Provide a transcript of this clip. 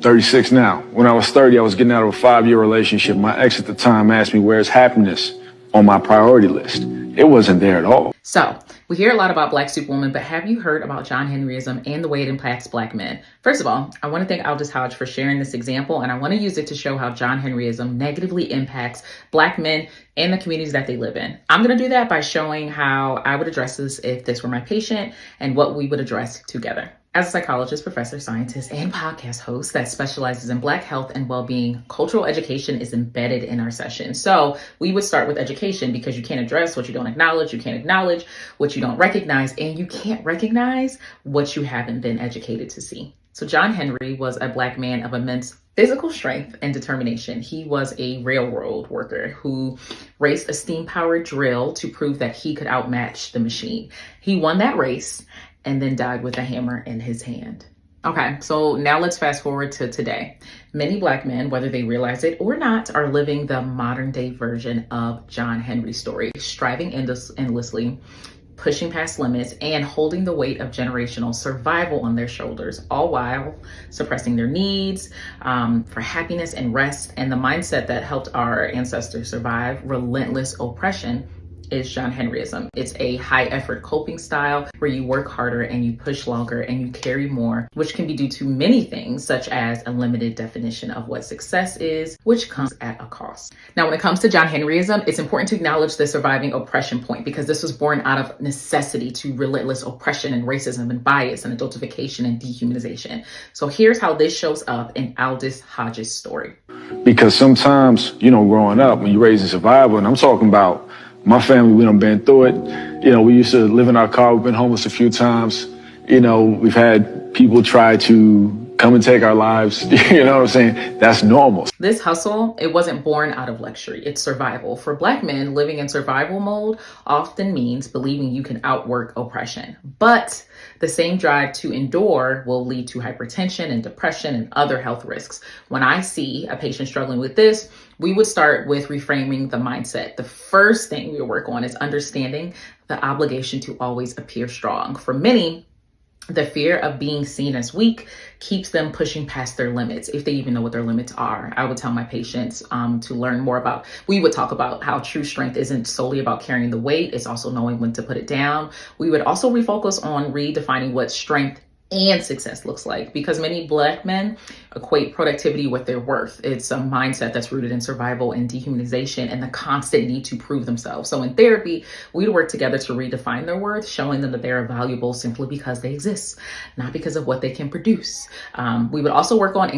36 now. When I was 30, I was getting out of a 5-year relationship. My ex at the time asked me, where's happiness on my priority list? It wasn't there at all. So we hear a lot about Black Superwoman, but have you heard about John Henryism and the way it impacts Black men? First of all, I want to thank Aldous Hodge for sharing this example, and I want to use it to show how John Henryism negatively impacts Black men and the communities that they live in. I'm going to do that by showing how I would address this if this were my patient and what we would address together. As a psychologist, professor, scientist, and podcast host that specializes in Black health and well-being, cultural education is embedded in our session. So we would start with education because you can't address what you don't acknowledge, you can't acknowledge what you don't recognize, and you can't recognize what you haven't been educated to see. So John Henry was a Black man of immense physical strength and determination. He was a railroad worker who raced a steam-powered drill to prove that he could outmatch the machine. He won that race and then died with a hammer in his hand. Okay, so now let's fast forward to today. Many Black men, whether they realize it or not, are living the modern day version of John Henry's story, striving endlessly, pushing past limits, and holding the weight of generational survival on their shoulders, all while suppressing their needs for happiness and rest. And the mindset that helped our ancestors survive relentless oppression is John Henryism. It's a high effort coping style where you work harder and you push longer and you carry more, which can be due to many things, such as a limited definition of what success is, which comes at a cost. Now, when it comes to John Henryism, it's important to acknowledge the surviving oppression point because this was born out of necessity to relentless oppression and racism and bias and adultification and dehumanization. So here's how this shows up in Aldous Hodge's story. Because sometimes, growing up, when you're raised in survival, and I'm talking about my family, we done been through it. We used to live in our car. We've been homeless a few times. We've had people try to come and take our lives. You know what I'm saying? That's normal. This hustle, it wasn't born out of luxury. It's survival. For Black men, living in survival mode often means believing you can outwork oppression. But the same drive to endure will lead to hypertension and depression and other health risks. When I see a patient struggling with this, we would start with reframing the mindset. The first thing we work on is understanding the obligation to always appear strong. For many, the fear of being seen as weak keeps them pushing past their limits, if they even know what their limits are. I would tell my patients to learn more about, we would talk about how true strength isn't solely about carrying the weight, it's also knowing when to put it down. We would also refocus on redefining what strength and success looks like, because many Black men equate productivity with their worth. It's a mindset that's rooted in survival and dehumanization and the constant need to prove themselves. So in therapy, we'd work together to redefine their worth, showing them that they are valuable simply because they exist, not because of what they can produce. We would also work on